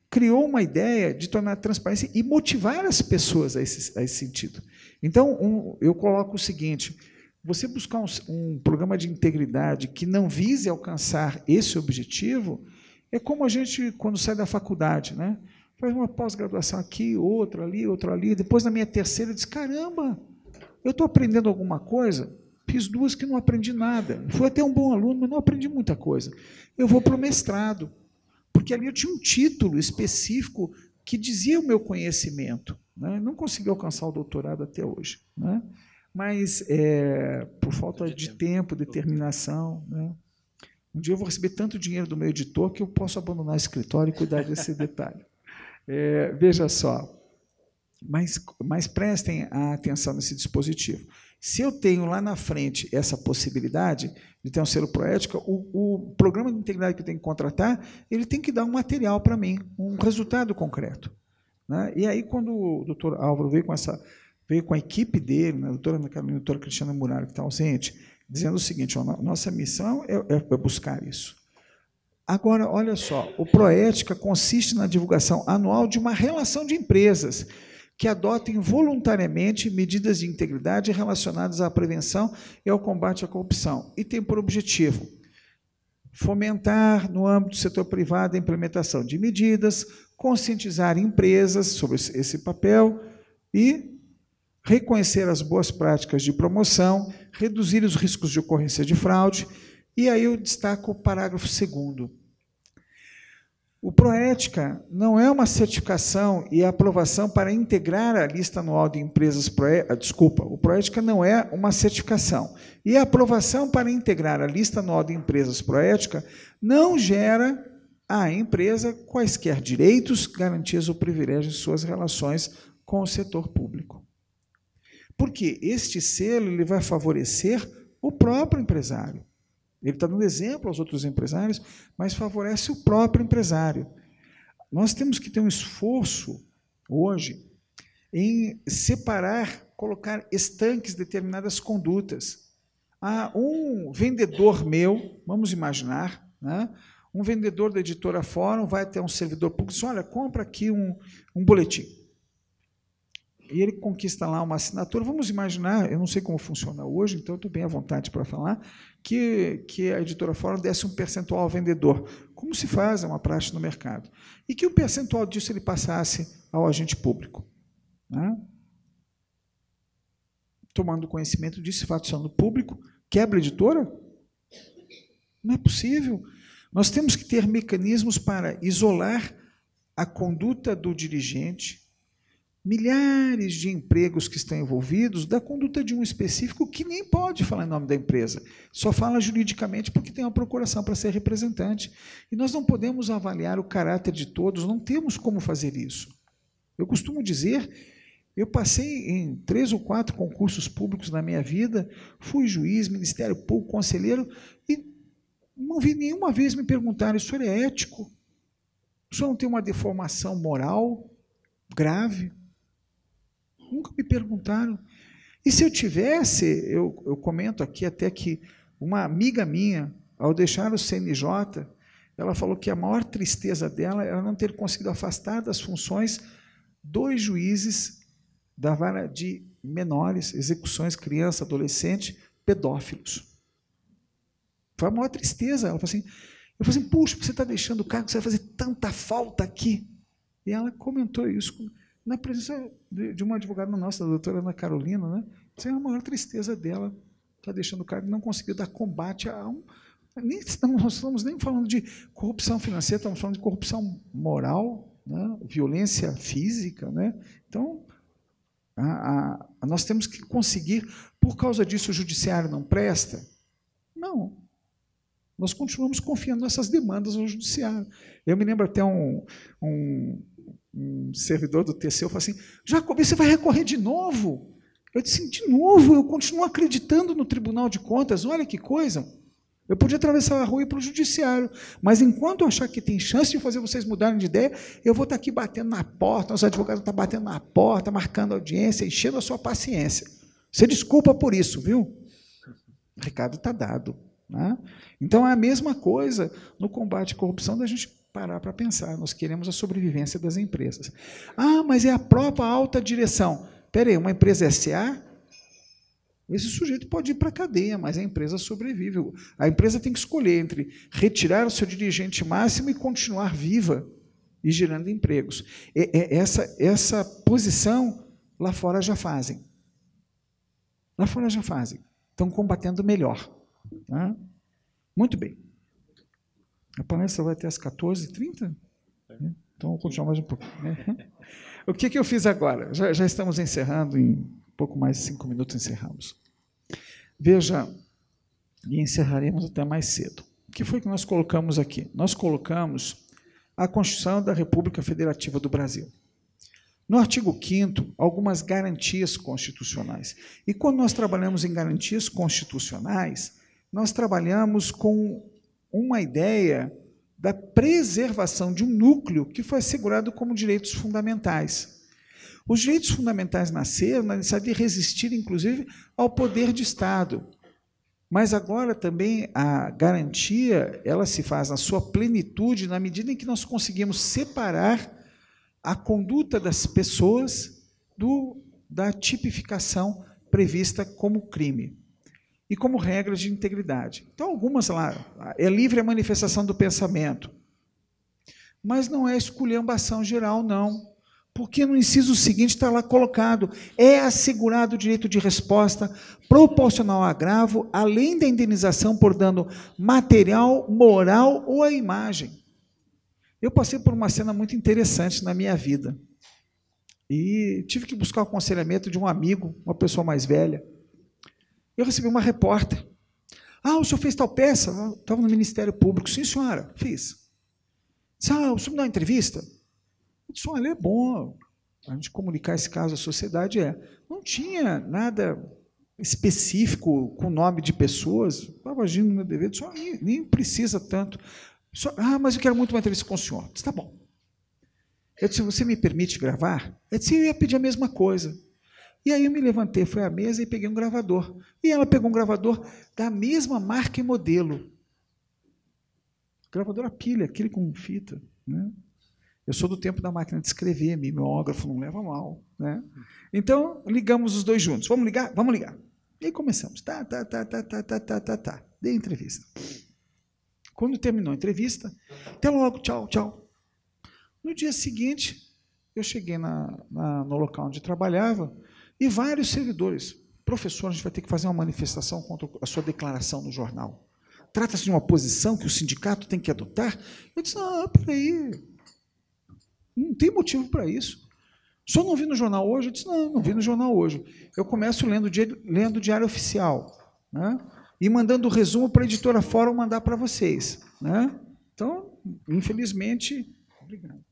criou uma ideia de tornar a transparência e motivar as pessoas a esse sentido. Então, eu coloco o seguinte, você buscar um programa de integridade que não vise alcançar esse objetivo, é como a gente, quando sai da faculdade, né? Faz uma pós-graduação aqui, outra ali, depois na minha terceira, eu disse, caramba, eu estou aprendendo alguma coisa? Fiz 2 que não aprendi nada. Fui até um bom aluno, mas não aprendi muita coisa. Eu vou para o mestrado, porque ali eu tinha um título específico que dizia o meu conhecimento. Né? Não consegui alcançar o doutorado até hoje. Né? Mas, por falta de tempo, determinação... Né? Um dia eu vou receber tanto dinheiro do meu editor que eu posso abandonar o escritório e cuidar desse detalhe. Veja só, mas prestem atenção nesse dispositivo. Se eu tenho lá na frente essa possibilidade de ter um selo Proética, o programa de integridade que eu tenho que contratar, ele tem que dar um material para mim, um resultado concreto. Né? E aí, quando o doutor Álvaro veio com a equipe dele, né, a doutora Ana Carolina e a doutora Cristiana Muraro, que está ausente, dizendo o seguinte, ó, nossa missão é buscar isso. Agora, olha só, o Proética consiste na divulgação anual de uma relação de empresas que adotem voluntariamente medidas de integridade relacionadas à prevenção e ao combate à corrupção, e tem por objetivo fomentar, no âmbito do setor privado, a implementação de medidas, conscientizar empresas sobre esse papel e reconhecer as boas práticas de promoção, reduzir os riscos de ocorrência de fraude, e aí eu destaco o parágrafo 2º. O Proética não é uma certificação e aprovação para integrar a lista anual de empresas o Proética não é uma certificação. E a aprovação para integrar a lista anual de empresas Proética não gera à empresa quaisquer direitos, garantias ou privilégios em suas relações com o setor público. Porque este selo ele vai favorecer o próprio empresário. Ele está dando exemplo aos outros empresários, mas favorece o próprio empresário. Nós temos que ter um esforço, hoje, em separar, colocar estanques determinadas condutas. Um vendedor meu, vamos imaginar, né, um vendedor da editora Fórum vai até um servidor público e diz, olha, compra aqui um boletim. E ele conquista lá uma assinatura. Vamos imaginar, eu não sei como funciona hoje, então estou bem à vontade para falar, que a editora Fórum desse um percentual ao vendedor, como se faz, é uma prática no mercado, e que um percentual disso ele passasse ao agente público. Né? Tomando conhecimento disso, fato sendo público, quebra a editora? Não é possível. Nós temos que ter mecanismos para isolar a conduta do dirigente, milhares de empregos que estão envolvidos, da conduta de um específico que nem pode falar em nome da empresa, só fala juridicamente porque tem uma procuração para ser representante. E nós não podemos avaliar o caráter de todos, não temos como fazer isso. Eu costumo dizer, eu passei em 3 ou 4 concursos públicos na minha vida, fui juiz, Ministério Público, conselheiro, e não vi nenhuma vez me perguntar, o senhor é ético? O senhor não tem uma deformação moral grave? Nunca me perguntaram. E se eu tivesse, eu comento aqui até que Uma amiga minha, ao deixar o CNJ, ela falou que a maior tristeza dela era não ter conseguido afastar das funções 2 juízes da vara de menores, execuções, criança, adolescente, pedófilos. Foi a maior tristeza. Ela falou assim, eu falei assim, puxa, você está deixando o cargo, você vai fazer tanta falta aqui. E ela comentou isso na presença de uma advogada nossa, a doutora Ana Carolina, né? Isso é a maior tristeza dela, está deixando o cargo, não conseguiu dar combate a um... Nós estamos nem falando de corrupção financeira, estamos falando de corrupção moral, né? Violência física. Né? Então, nós temos que conseguir, por causa disso o judiciário não presta? Não. Nós continuamos confiando nossas demandas ao judiciário. Eu me lembro até um servidor do TCU falou assim, Jacobi, você vai recorrer de novo? Eu disse, de novo? Eu continuo acreditando no Tribunal de Contas, olha que coisa. Eu podia atravessar a rua e ir para o judiciário, mas enquanto eu achar que tem chance de fazer vocês mudarem de ideia, eu vou estar aqui batendo na porta, os advogados estão batendo na porta, marcando audiência, enchendo a sua paciência. Você desculpa por isso, viu? O recado está dado. Né? Então, é a mesma coisa no combate à corrupção da gente parar para pensar. Nós queremos a sobrevivência das empresas. Ah, mas é a própria alta direção. Espera aí, uma empresa SA, esse sujeito pode ir para a cadeia, mas a empresa sobrevive. A empresa tem que escolher entre retirar o seu dirigente máximo e continuar viva e gerando empregos. Essa posição lá fora já fazem. Lá fora já fazem. Estão combatendo melhor. Tá? Muito bem. A palestra vai até às 14h30? Então, vou continuar mais um pouco. Né? O que eu fiz agora? Já estamos encerrando, em pouco mais de 5 minutos encerramos. Veja, e encerraremos até mais cedo. O que foi que nós colocamos aqui? Nós colocamos a Constituição da República Federativa do Brasil. No artigo 5º, algumas garantias constitucionais. E quando nós trabalhamos em garantias constitucionais, nós trabalhamos com uma ideia da preservação de um núcleo que foi assegurado como direitos fundamentais. Os direitos fundamentais nasceram na necessidade de resistir, inclusive, ao poder de Estado. Mas agora também a garantia ela se faz na sua plenitude na medida em que nós conseguimos separar a conduta das pessoas da tipificação prevista como crime e como regras de integridade. Então, algumas lá, é livre a manifestação do pensamento, mas não é esculhambação geral, não. Porque no inciso seguinte está lá colocado, é assegurado o direito de resposta proporcional ao agravo, além da indenização por dano material, moral ou à imagem. Eu passei por uma cena muito interessante na minha vida e tive que buscar o aconselhamento de um amigo, uma pessoa mais velha. Eu recebi uma repórter. Ah, o senhor fez tal peça? Eu estava no Ministério Público. Sim, senhora, fiz. Disse, o senhor me dá uma entrevista? Eu disse, olha, é bom a gente comunicar esse caso à sociedade. Não tinha nada específico com nome de pessoas, estava agindo no meu dever, disse, nem precisa tanto. Mas eu quero muito uma entrevista com o senhor. Eu disse, tá bom. Eu disse, você me permite gravar? Eu disse, eu ia pedir a mesma coisa. E aí eu me levantei, fui à mesa e peguei um gravador. E ela pegou um gravador da mesma marca e modelo. Gravador a pilha, aquele com fita. Né? Eu sou do tempo da máquina de escrever, mimeógrafo, não leva mal. Né? Então, ligamos os dois juntos. Vamos ligar? Vamos ligar. E aí começamos. Tá. Dei a entrevista. Quando terminou a entrevista, até logo, tchau, tchau. No dia seguinte, eu cheguei no local onde trabalhava e vários servidores. Professor, a gente vai ter que fazer uma manifestação contra a sua declaração no jornal. Trata-se de uma posição que o sindicato tem que adotar? Eu disse, peraí. Não tem motivo para isso. O senhor não viu no jornal hoje? Eu disse, não vi no jornal hoje. Eu começo lendo o Diário Oficial, né? E mandando o resumo para a editora Fórum mandar para vocês. Né? Então, infelizmente, obrigado.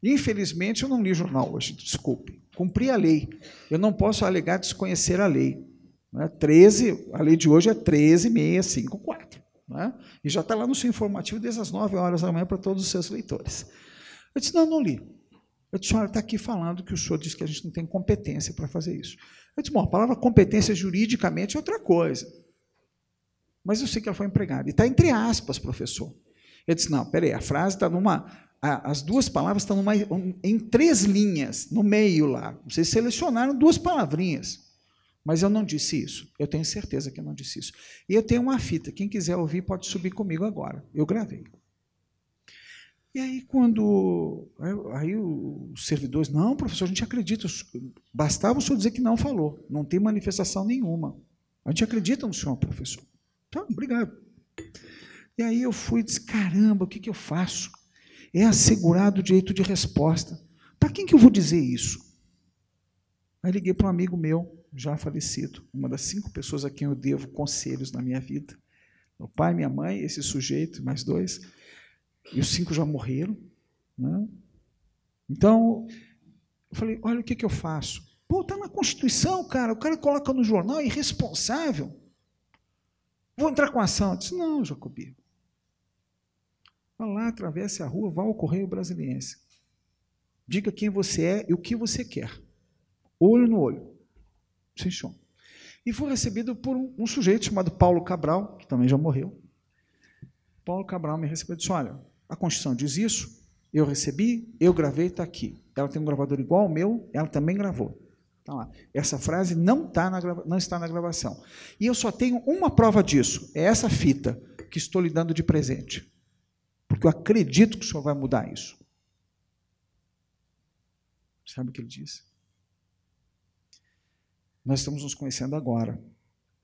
Infelizmente, eu não li o jornal hoje, desculpe. Cumpri a lei. Eu não posso alegar desconhecer a lei. Né? A lei de hoje é 13.654. Né? E já está lá no seu informativo desde as 9h da manhã para todos os seus leitores. Eu disse, não li. Eu disse, olha, está aqui falando que o senhor disse que a gente não tem competência para fazer isso. Eu disse, bom, a palavra competência juridicamente é outra coisa. mas eu sei que ela foi empregada. E está entre aspas, professor. Eu disse, não, peraí, a frase está as duas palavras estão em 3 linhas, no meio lá. Vocês selecionaram 2 palavrinhas. Mas eu não disse isso. Eu tenho certeza que eu não disse isso. E eu tenho uma fita. Quem quiser ouvir pode subir comigo agora. Eu gravei. E aí, quando... Aí os servidores... Não, professor, a gente acredita. Bastava o senhor dizer que não falou. Não tem manifestação nenhuma. A gente acredita no senhor, professor. Então, obrigado. E aí eu fui e disse, caramba, o que eu faço? É assegurado o direito de resposta. Para quem que eu vou dizer isso? Aí liguei para um amigo meu, já falecido, uma das 5 pessoas a quem eu devo conselhos na minha vida. Meu pai, minha mãe, esse sujeito, mais 2. E os 5 já morreram. Né? Então, eu falei, olha, o que eu faço? Pô, está na Constituição, cara. O cara coloca no jornal, é irresponsável. Vou entrar com ação. Eu disse, não, Jacobi. Vá lá, atravesse a rua, vá ao Correio Brasiliense. Diga quem você é e o que você quer. Olho no olho. Sem chão. E fui recebido por um sujeito chamado Paulo Cabral, que também já morreu. Paulo Cabral me recebeu e disse, olha, a Constituição diz isso, eu recebi, eu gravei, está aqui. Ela tem um gravador igual ao meu, ela também gravou. Tá lá. Essa frase não está na gravação. E eu só tenho uma prova disso, é essa fita que estou lhe dando de presente. Porque eu acredito que o senhor vai mudar isso. Sabe o que ele disse? Nós estamos nos conhecendo agora.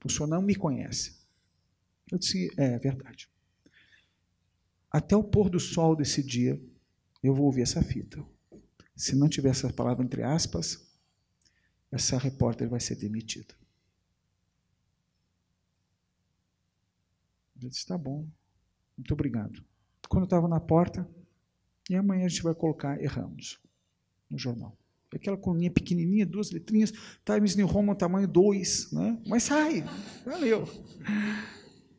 O senhor não me conhece. Eu disse, é verdade. Até o pôr do sol desse dia, eu vou ouvir essa fita. Se não tiver essa palavra entre aspas, essa repórter vai ser demitida. Eu disse, tá bom, muito obrigado. Quando eu estava na porta, e amanhã a gente vai colocar erramos no jornal. Aquela coluninha pequenininha, 2 letrinhas, Times New Roman, tamanho 2, né? Mas sai, valeu.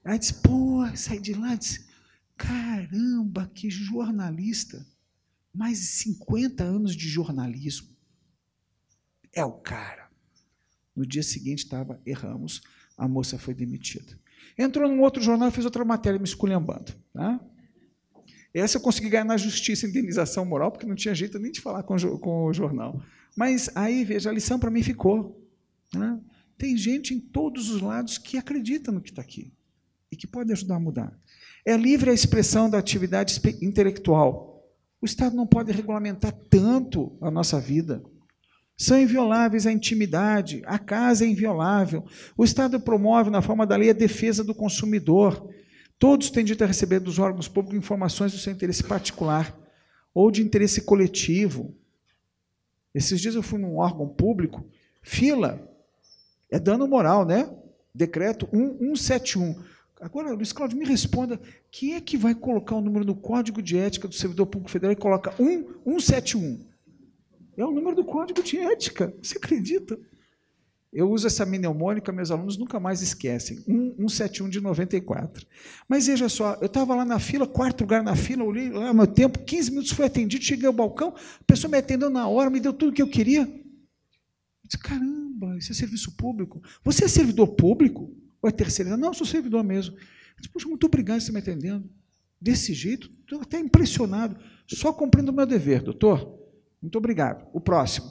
Aí disse, pô, saí de lá, disse, caramba, que jornalista, mais de 50 anos de jornalismo. É o cara. No dia seguinte estava, erramos, a moça foi demitida. Entrou num outro jornal e fez outra matéria me esculhambando. Tá? Essa eu consegui ganhar na justiça, indenização moral, porque não tinha jeito nem de falar com o jornal. Mas aí, veja, a lição para mim ficou. Né? Tem gente em todos os lados que acredita no que está aqui e que pode ajudar a mudar. É livre a expressão da atividade intelectual. O Estado não pode regulamentar tanto a nossa vida. São invioláveis a intimidade, a casa é inviolável. O Estado promove, na forma da lei, a defesa do consumidor. Todos têm direito a receber dos órgãos públicos informações do seu interesse particular ou de interesse coletivo. Esses dias eu fui num órgão público, fila, é dano moral, né? Decreto 1171. Agora, Luiz Cláudio, me responda, quem é que vai colocar o número no Código de Ética do Servidor Público Federal e coloca 1171? É o número do Código de Ética, você acredita? Eu uso essa mnemônica, meus alunos nunca mais esquecem, 1171 de 94. Mas veja só, eu estava lá na fila, 4º lugar na fila, olhei lá meu tempo, 15 minutos fui atendido, cheguei ao balcão, a pessoa me atendeu na hora, me deu tudo o que eu queria. Eu disse, caramba, isso é serviço público? Você é servidor público? Ou é terceiro? Não, eu sou servidor mesmo. Eu disse, poxa, muito obrigado por você me atendendo. Desse jeito, estou até impressionado. Só cumprindo o meu dever, doutor. Muito obrigado. O próximo.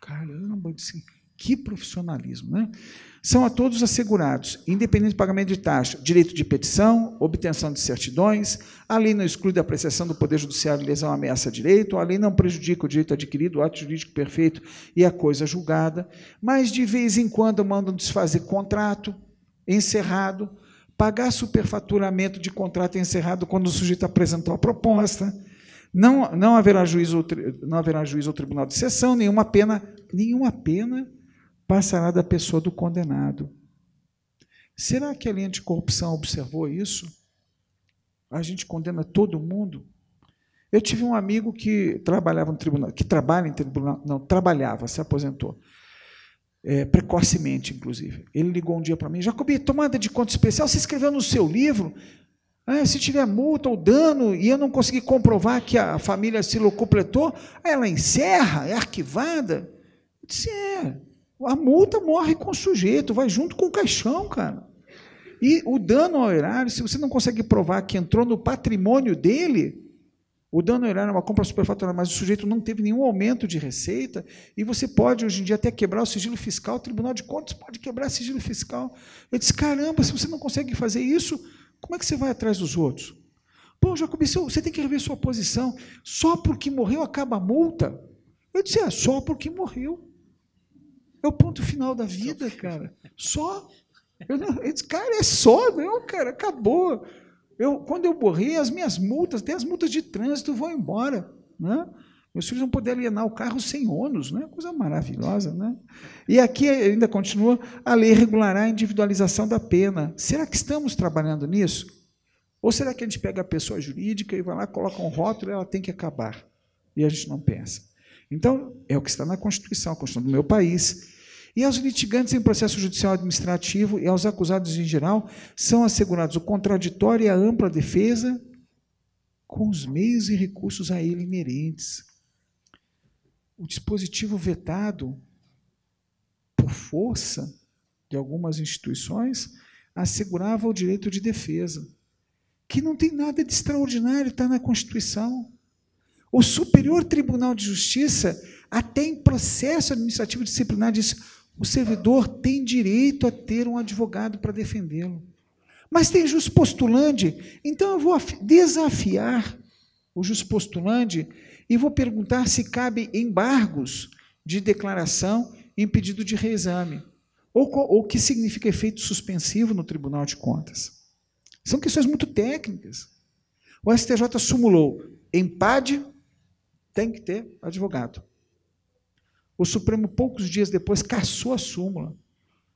Caramba, que profissionalismo, né? São a todos assegurados, independente do pagamento de taxa, direito de petição, obtenção de certidões, a lei não exclui da apreciação do Poder Judiciário lesão ameaça a direito, a lei não prejudica o direito adquirido, o ato jurídico perfeito e a coisa julgada, mas de vez em quando mandam desfazer contrato encerrado, pagar superfaturamento de contrato encerrado quando o sujeito apresentou a proposta. Não haverá juízo ou tribunal de sessão, nenhuma pena passará da pessoa do condenado. Será que a lei anticorrupção observou isso? A gente condena todo mundo? Eu tive um amigo que trabalha em tribunal, se aposentou, precocemente, inclusive. Ele ligou um dia para mim, Jacobi, tomada de conta especial, você escreveu no seu livro, se tiver multa ou dano e eu não conseguir comprovar que a família se locupletou, ela encerra, é arquivada. Eu disse, a multa morre com o sujeito, vai junto com o caixão, cara. E o dano ao erário, se você não consegue provar que entrou no patrimônio dele, o dano ao erário é uma compra superfaturada, mas o sujeito não teve nenhum aumento de receita, e você pode, hoje em dia, até quebrar o sigilo fiscal, o Tribunal de Contas pode quebrar o sigilo fiscal. Eu disse, caramba, se você não consegue fazer isso, como é que você vai atrás dos outros? Pô, Jacobi, você tem que rever sua posição. Só porque morreu acaba a multa? Eu disse, só porque morreu. É o ponto final da vida, cara. Só. Eu disse, cara, é só, não, cara, acabou. Quando eu morrer, as minhas multas, até as multas de trânsito, vão embora. Né? Meus filhos vão poder alienar o carro sem ônus, né? Coisa maravilhosa. Né? E aqui ainda continua, a lei regulará a individualização da pena. Será que estamos trabalhando nisso? Ou será que a gente pega a pessoa jurídica e vai lá, coloca um rótulo e ela tem que acabar? E a gente não pensa. Então, é o que está na Constituição, a Constituição do meu país. E aos litigantes em processo judicial administrativo e aos acusados em geral são assegurados o contraditório e a ampla defesa com os meios e recursos a ele inerentes. O dispositivo vetado por força de algumas instituições assegurava o direito de defesa, que não tem nada de extraordinário, está na Constituição. O Superior Tribunal de Justiça, até em processo administrativo disciplinar, diz: o servidor tem direito a ter um advogado para defendê-lo. Mas tem juspostulande, então eu vou desafiar o juspostulande e vou perguntar se cabe embargos de declaração em pedido de reexame, ou o que significa efeito suspensivo no Tribunal de Contas. São questões muito técnicas. O STJ sumulou empade, tem que ter advogado. O Supremo, poucos dias depois, cassou a súmula.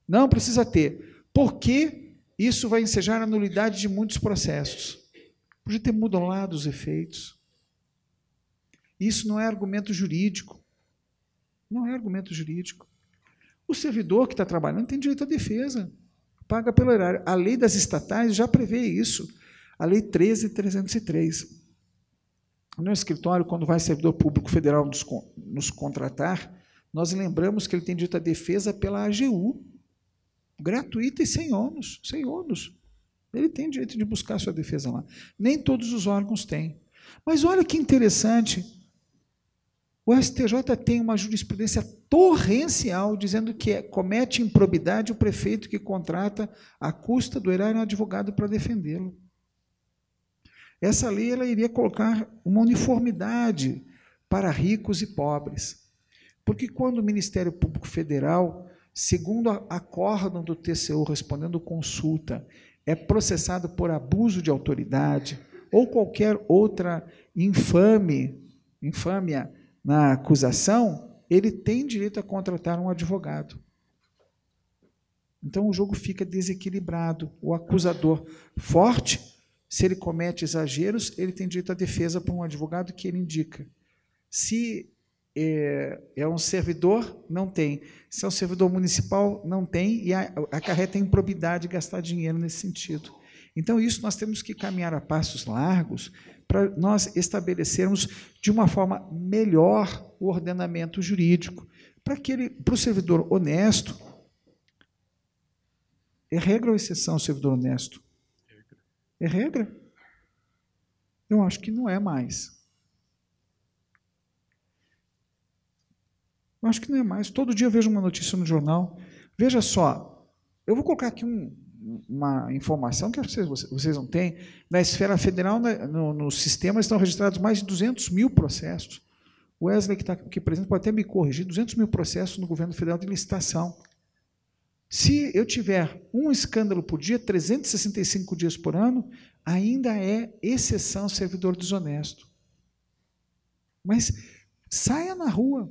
Não precisa ter. Porque isso vai ensejar a nulidade de muitos processos. Podia ter modulado os efeitos. Isso não é argumento jurídico. Não é argumento jurídico. O servidor que está trabalhando tem direito à defesa. Paga pelo erário. A lei das estatais já prevê isso. A Lei 13.303. No escritório, quando vai servidor público federal nos contratar, nós lembramos que ele tem direito à defesa pela AGU, gratuita e sem ônus, sem ônus. Ele tem direito de buscar sua defesa lá. Nem todos os órgãos têm. Mas olha que interessante, o STJ tem uma jurisprudência torrencial dizendo que comete improbidade o prefeito que contrata à custa do erário um advogado para defendê-lo. Essa lei ela iria colocar uma uniformidade para ricos e pobres. Porque quando o Ministério Público Federal, segundo acórdão do TCU respondendo consulta, é processado por abuso de autoridade ou qualquer outra infâmia na acusação, ele tem direito a contratar um advogado. Então o jogo fica desequilibrado. O acusador forte, se ele comete exageros, ele tem direito à defesa por um advogado que ele indica. Se é um servidor, não tem. Se é um servidor municipal, não tem, e acarreta improbidade gastar dinheiro nesse sentido. Então, isso nós temos que caminhar a passos largos para nós estabelecermos de uma forma melhor o ordenamento jurídico, para o servidor honesto, é regra ou exceção o servidor honesto? É regra? Eu acho que não é mais. Eu acho que não é mais. Todo dia eu vejo uma notícia no jornal. Veja só, eu vou colocar aqui uma informação que vocês não têm. Na esfera federal, no sistema, estão registrados mais de 200 mil processos. O Wesley, que está aqui presente, pode até me corrigir, 200 mil processos no governo federal de licitação. Se eu tiver um escândalo por dia, 365 dias por ano, ainda é exceção servidor desonesto. Mas saia na rua.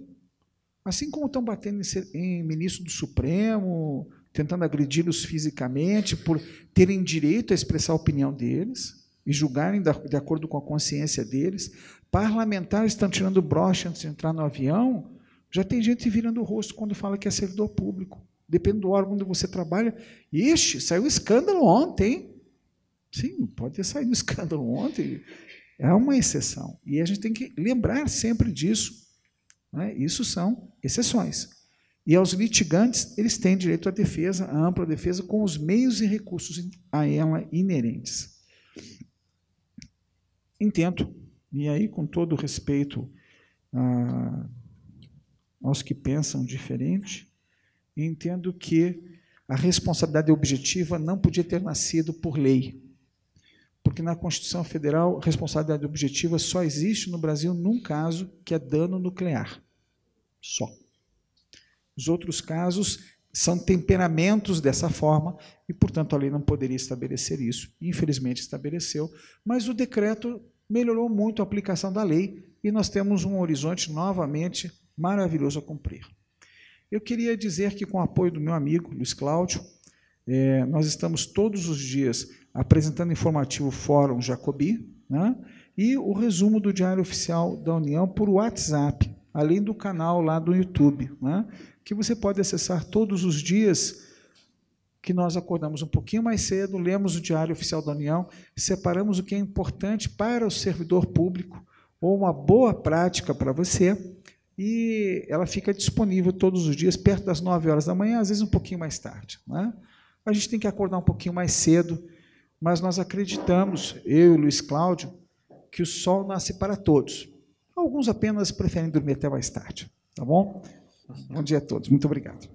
Assim como estão batendo em ministro do Supremo, tentando agredi-los fisicamente, por terem direito a expressar a opinião deles e julgarem de acordo com a consciência deles, parlamentares estão tirando broche antes de entrar no avião, já tem gente virando o rosto quando fala que é servidor público. Depende do órgão onde você trabalha. Ixi, saiu escândalo ontem. Sim, pode ter saído escândalo ontem. É uma exceção. E a gente tem que lembrar sempre disso. Né? Isso são exceções. E aos litigantes, eles têm direito à defesa, à ampla defesa, com os meios e recursos a ela inerentes. Entendo, e aí, com todo o respeito aos que pensam diferente, entendo que a responsabilidade objetiva não podia ter nascido por lei, porque na Constituição Federal, a responsabilidade objetiva só existe no Brasil num caso, que é dano nuclear. Só. Os outros casos são temperamentos dessa forma e, portanto, a lei não poderia estabelecer isso. Infelizmente, estabeleceu, mas o decreto melhorou muito a aplicação da lei e nós temos um horizonte novamente maravilhoso a cumprir. Eu queria dizer que, com o apoio do meu amigo, Luiz Cláudio, nós estamos todos os dias apresentando informativo Fórum Jacobi, né, e o resumo do Diário Oficial da União por WhatsApp, além do canal lá do YouTube, né, que você pode acessar todos os dias, que nós acordamos um pouquinho mais cedo, lemos o Diário Oficial da União, separamos o que é importante para o servidor público, ou uma boa prática para você, e ela fica disponível todos os dias, perto das 9 horas da manhã, às vezes um pouquinho mais tarde, né? A gente tem que acordar um pouquinho mais cedo, mas nós acreditamos, eu e o Luiz Cláudio, que o sol nasce para todos. Alguns apenas preferem dormir até mais tarde, tá bom? Bom dia a todos, muito obrigado.